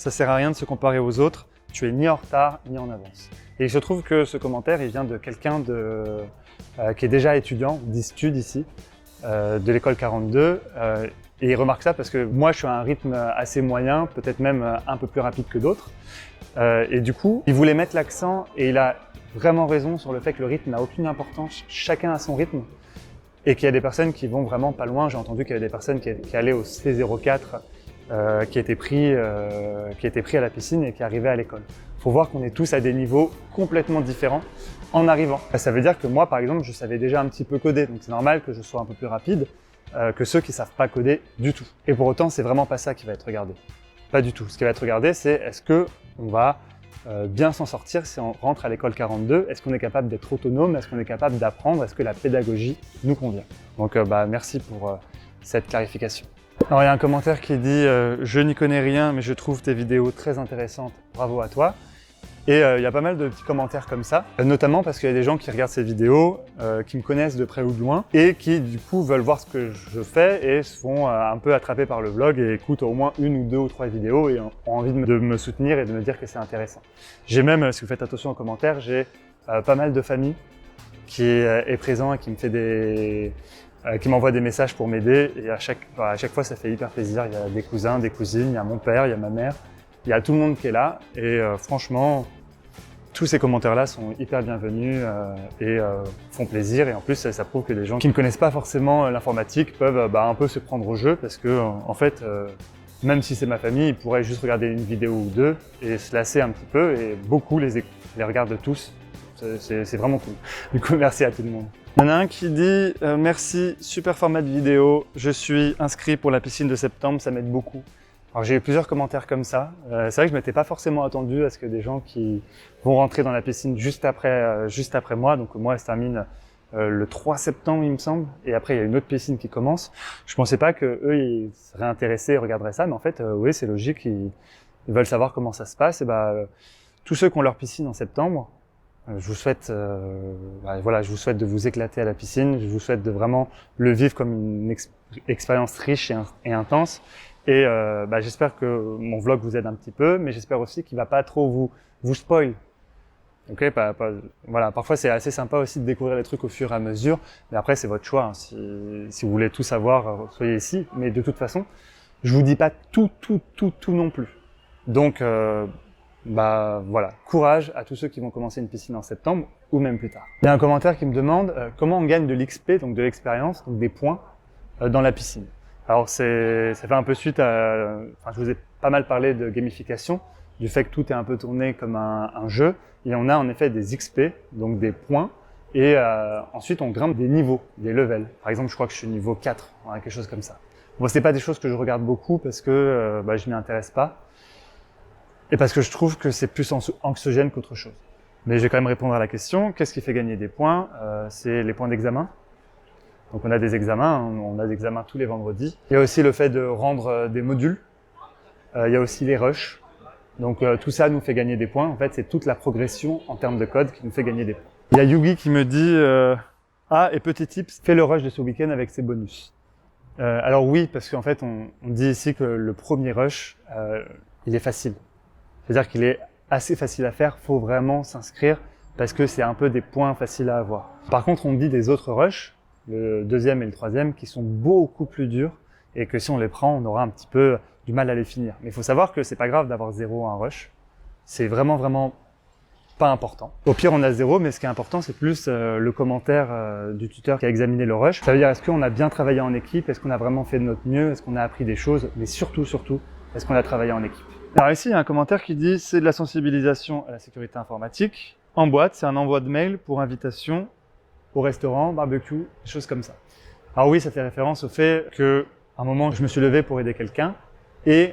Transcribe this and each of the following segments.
ça sert à rien de se comparer aux autres, tu es ni en retard ni en avance. Et il se trouve que ce commentaire, il vient de quelqu'un qui est déjà étudiant, d'Istud ici, de l'école 42. Et il remarque ça parce que moi, je suis à un rythme assez moyen, peut-être même un peu plus rapide que d'autres. Et du coup, il voulait mettre l'accent, et il a vraiment raison sur le fait que le rythme n'a aucune importance, chacun a son rythme. Et qu'il y a des personnes qui vont vraiment pas loin. J'ai entendu qu'il y avait des personnes qui allaient au C04, qui étaient pris à la piscine et qui arrivaient à l'école. Il faut voir qu'on est tous à des niveaux complètement différents en arrivant. Ça veut dire que moi, par exemple, je savais déjà un petit peu coder, donc c'est normal que je sois un peu plus rapide que ceux qui savent pas coder du tout. Et pour autant, c'est vraiment pas ça qui va être regardé. Pas du tout. Ce qui va être regardé, c'est est-ce que on va bien s'en sortir si on rentre à l'école 42, est-ce qu'on est capable d'être autonome, est-ce qu'on est capable d'apprendre, est-ce que la pédagogie nous convient. Donc merci pour cette clarification. Alors il y a un commentaire qui dit je n'y connais rien mais je trouve tes vidéos très intéressantes, bravo à toi. Et il y a pas mal de petits commentaires comme ça, notamment parce qu'il y a des gens qui regardent ces vidéos, qui me connaissent de près ou de loin, et qui du coup veulent voir ce que je fais et se font un peu attraper par le vlog et écoutent au moins une ou deux ou trois vidéos et ont envie de me soutenir et de me dire que c'est intéressant. J'ai même, si vous faites attention aux commentaires, j'ai pas mal de famille qui est présent et qui me fait qui m'envoie des messages pour m'aider, et à chaque fois ça fait hyper plaisir. Il y a des cousins, des cousines, il y a mon père, il y a ma mère. Il y a tout le monde qui est là et franchement, tous ces commentaires-là sont hyper bienvenus et font plaisir. Et en plus, ça prouve que des gens qui ne connaissent pas forcément l'informatique peuvent un peu se prendre au jeu parce que, en fait, même si c'est ma famille, ils pourraient juste regarder une vidéo ou deux et se lasser un petit peu, et beaucoup les regardent tous. C'est vraiment cool. Du coup, merci à tout le monde. Il y en a un qui dit « Merci, super format de vidéo, je suis inscrit pour la piscine de septembre, ça m'aide beaucoup ». Alors j'ai eu plusieurs commentaires comme ça. C'est vrai que je m'étais pas forcément attendu à ce que des gens qui vont rentrer dans la piscine juste après moi. Donc moi, elle se termine le 3 septembre, il me semble. Et après, il y a une autre piscine qui commence. Je pensais pas que eux ils seraient intéressés et regarderaient ça, mais en fait, oui, c'est logique. Ils veulent savoir comment ça se passe. Et tous ceux qui ont leur piscine en septembre, je vous souhaite, je vous souhaite de vous éclater à la piscine. Je vous souhaite de vraiment le vivre comme une expérience riche et intense. Et j'espère que mon vlog vous aide un petit peu, mais j'espère aussi qu'il va pas trop vous spoil. Ok, voilà. Parfois c'est assez sympa aussi de découvrir les trucs au fur et à mesure, mais après c'est votre choix. Hein. Si vous voulez tout savoir, soyez ici. Mais de toute façon, je vous dis pas tout non plus. Donc voilà, courage à tous ceux qui vont commencer une piscine en septembre ou même plus tard. Il y a un commentaire qui me demande comment on gagne de l'XP, donc de l'expérience, donc des points dans la piscine. Alors ça fait un peu suite à, je vous ai pas mal parlé de gamification, du fait que tout est un peu tourné comme un jeu, et on a en effet des XP, donc des points, et ensuite on grimpe des niveaux, des levels. Par exemple, je crois que je suis niveau 4, voilà, quelque chose comme ça. Bon, c'est pas des choses que je regarde beaucoup parce que je m'y intéresse pas, et parce que je trouve que c'est plus anxiogène qu'autre chose. Mais je vais quand même répondre à la question, qu'est-ce qui fait gagner des points? C'est les points d'examen. Donc on a des examens, on a des examens tous les vendredis. Il y a aussi le fait de rendre des modules. Il y a aussi les rushs. Donc tout ça nous fait gagner des points. En fait, c'est toute la progression en termes de code qui nous fait gagner des points. Il y a Yugi qui me dit et petit tips, fais le rush de ce week-end avec ses bonus. Alors oui, parce qu'en fait, on dit ici que le premier rush, il est facile. C'est-à-dire qu'il est assez facile à faire. Faut vraiment s'inscrire parce que c'est un peu des points faciles à avoir. Par contre, on dit des autres rushs, le deuxième et le troisième, qui sont beaucoup plus durs et que si on les prend, on aura un petit peu du mal à les finir. Mais il faut savoir que c'est pas grave d'avoir 0 à un rush. C'est vraiment pas important. Au pire, on a 0, mais ce qui est important, c'est plus le commentaire du tuteur qui a examiné le rush. Ça veut dire, est-ce qu'on a bien travaillé en équipe? Est-ce qu'on a vraiment fait de notre mieux? Est-ce qu'on a appris des choses? Mais surtout, est-ce qu'on a travaillé en équipe? Alors ici, il y a un commentaire qui dit « C'est de la sensibilisation à la sécurité informatique. En boîte, c'est un envoi de mail pour invitation au restaurant, barbecue, des choses comme ça. » Alors oui, ça fait référence au fait que à un moment, je me suis levé pour aider quelqu'un et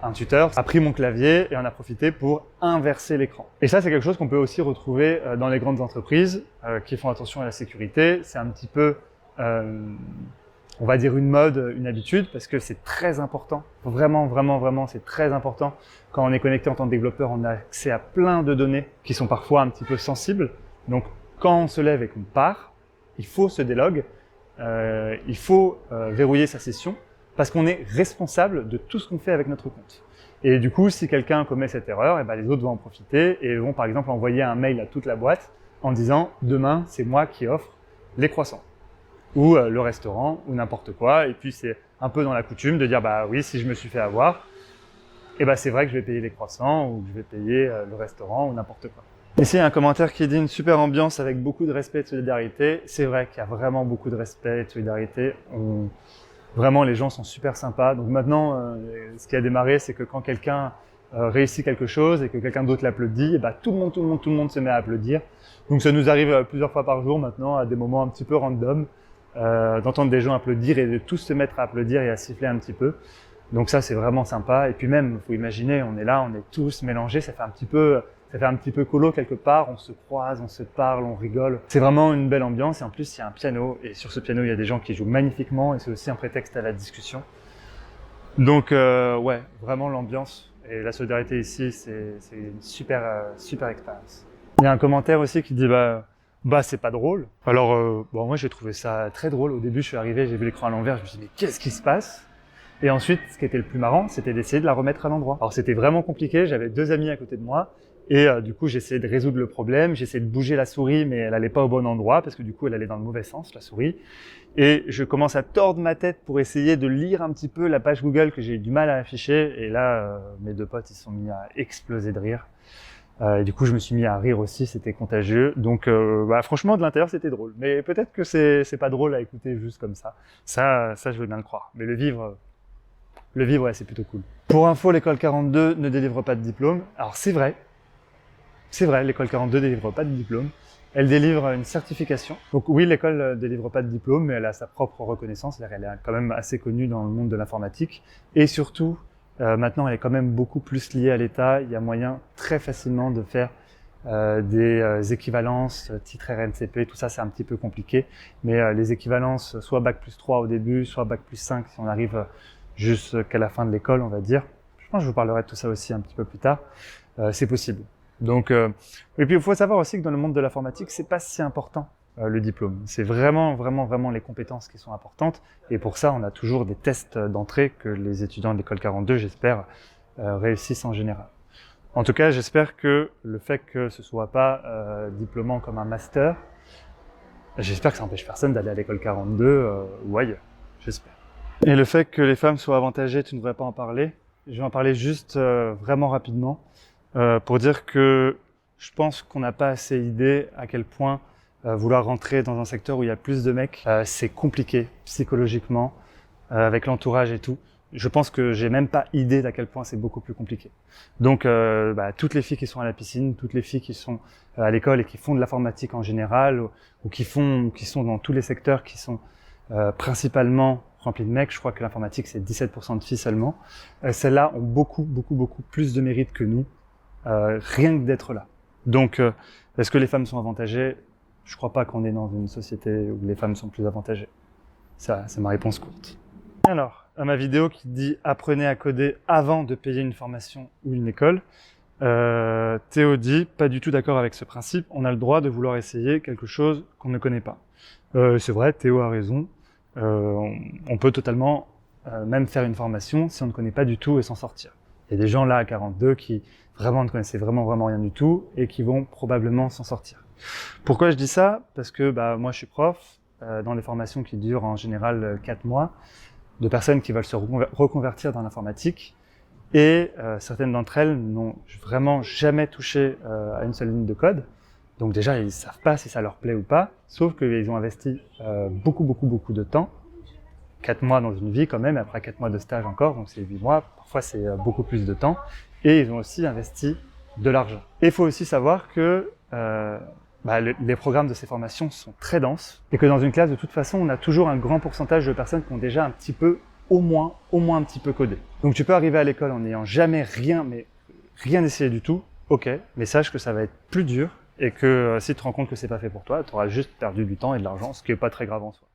un tuteur a pris mon clavier et en a profité pour inverser l'écran. Et ça, c'est quelque chose qu'on peut aussi retrouver dans les grandes entreprises qui font attention à la sécurité. C'est un petit peu, on va dire une mode, une habitude, parce que c'est très important. Vraiment, c'est très important. Quand on est connecté en tant que développeur, on a accès à plein de données qui sont parfois un petit peu sensibles. Donc, quand on se lève et qu'on part, il faut se délog, il faut verrouiller sa session, parce qu'on est responsable de tout ce qu'on fait avec notre compte. Et du coup, si quelqu'un commet cette erreur, et ben, les autres vont en profiter et vont par exemple envoyer un mail à toute la boîte en disant « Demain, c'est moi qui offre les croissants » ou le restaurant ou n'importe quoi. Et puis, c'est un peu dans la coutume de dire « Bah oui, si je me suis fait avoir, et ben, c'est vrai que je vais payer les croissants ou que je vais payer le restaurant ou n'importe quoi. » Ici, il y a un commentaire qui dit « Une super ambiance avec beaucoup de respect et de solidarité. » C'est vrai qu'il y a vraiment beaucoup de respect et de solidarité. Vraiment, les gens sont super sympas. Donc maintenant, ce qui a démarré, c'est que quand quelqu'un réussit quelque chose et que quelqu'un d'autre l'applaudit, et bah, tout le monde se met à applaudir. Donc ça nous arrive plusieurs fois par jour maintenant, à des moments un petit peu random, d'entendre des gens applaudir et de tous se mettre à applaudir et à siffler un petit peu. Donc ça, c'est vraiment sympa. Et puis même, faut imaginer, on est là, on est tous mélangés, ça fait un petit peu colo quelque part, on se croise, on se parle, on rigole. C'est vraiment une belle ambiance et en plus il y a un piano et sur ce piano il y a des gens qui jouent magnifiquement et c'est aussi un prétexte à la discussion. Donc ouais, vraiment l'ambiance et la solidarité ici, c'est une super expérience. Il y a un commentaire aussi qui dit bah c'est pas drôle. Alors bon, moi j'ai trouvé ça très drôle. Au début je suis arrivé, j'ai vu l'écran à l'envers, je me suis dit mais qu'est-ce qui se passe? Et ensuite, ce qui était le plus marrant, c'était d'essayer de la remettre à l'endroit. Alors c'était vraiment compliqué, j'avais 2 amis à côté de moi, et du coup j'essayais de résoudre le problème, j'essayais de bouger la souris, mais elle allait pas au bon endroit, parce que du coup elle allait dans le mauvais sens, la souris. Et je commence à tordre ma tête pour essayer de lire un petit peu la page Google que j'ai eu du mal à afficher, et là mes 2 potes ils se sont mis à exploser de rire. Et du coup je me suis mis à rire aussi, c'était contagieux. Donc franchement de l'intérieur c'était drôle, mais peut-être que c'est pas drôle à écouter juste comme ça. Ça je veux bien le croire, mais le vivre, ouais, c'est plutôt cool. Pour info, l'école 42 ne délivre pas de diplôme. Alors c'est vrai, l'école 42 délivre pas de diplôme. Elle délivre une certification. Donc oui, l'école ne délivre pas de diplôme, mais elle a sa propre reconnaissance. Elle est quand même assez connue dans le monde de l'informatique. Et surtout, maintenant, elle est quand même beaucoup plus liée à l'État. Il y a moyen très facilement de faire des équivalences, titre RNCP, tout ça c'est un petit peu compliqué. Mais les équivalences, soit Bac+3 au début, soit Bac+5 si on arrive jusqu'à la fin de l'école, on va dire. Je pense que je vous parlerai de tout ça aussi un petit peu plus tard. C'est possible. Donc, et puis il faut savoir aussi que dans le monde de l'informatique, c'est pas si important le diplôme. C'est vraiment les compétences qui sont importantes. Et pour ça, on a toujours des tests d'entrée que les étudiants de l'école 42, j'espère, réussissent en général. En tout cas, j'espère que le fait que ce soit pas diplômant comme un master, j'espère que ça n'empêche personne d'aller à l'école 42 ou ailleurs. J'espère. Et le fait que les femmes soient avantagées, tu ne devrais pas en parler. Je vais en parler juste vraiment rapidement pour dire que je pense qu'on n'a pas assez idée à quel point vouloir rentrer dans un secteur où il y a plus de mecs, c'est compliqué psychologiquement, avec l'entourage et tout. Je pense que j'ai même pas idée d'à quel point c'est beaucoup plus compliqué. Donc toutes les filles qui sont à la piscine, toutes les filles qui sont à l'école et qui font de l'informatique en général ou qui sont dans tous les secteurs qui sont principalement remplis de mecs, je crois que l'informatique c'est 17% de filles seulement, celles-là ont beaucoup plus de mérite que nous, rien que d'être là. Donc est-ce que les femmes sont avantagées? Je crois pas qu'on est dans une société où les femmes sont plus avantagées. Ça, c'est ma réponse courte. Alors, à ma vidéo qui dit « Apprenez à coder avant de payer une formation ou une école », Théo dit « Pas du tout d'accord avec ce principe, on a le droit de vouloir essayer quelque chose qu'on ne connaît pas. » C'est vrai, Théo a raison. On peut totalement même faire une formation si on ne connaît pas du tout et s'en sortir. Il y a des gens là à 42 qui vraiment ne connaissaient vraiment rien du tout et qui vont probablement s'en sortir. Pourquoi je dis ça? Parce que moi je suis prof dans des formations qui durent en général 4 mois, de personnes qui veulent se reconvertir dans l'informatique et certaines d'entre elles n'ont vraiment jamais touché à une seule ligne de code. Donc déjà, ils savent pas si ça leur plaît ou pas, sauf qu'ils ont investi beaucoup de temps, 4 mois dans une vie quand même, et après 4 mois de stage encore, donc c'est 8 mois, parfois c'est beaucoup plus de temps, et ils ont aussi investi de l'argent. Et il faut aussi savoir que les programmes de ces formations sont très denses, et que dans une classe, de toute façon, on a toujours un grand pourcentage de personnes qui ont déjà un petit peu, au moins un petit peu codé. Donc tu peux arriver à l'école en n'ayant jamais rien essayé du tout, ok, mais sache que ça va être plus dur, et que si tu te rends compte que c'est pas fait pour toi, tu auras juste perdu du temps et de l'argent, ce qui est pas très grave en soi.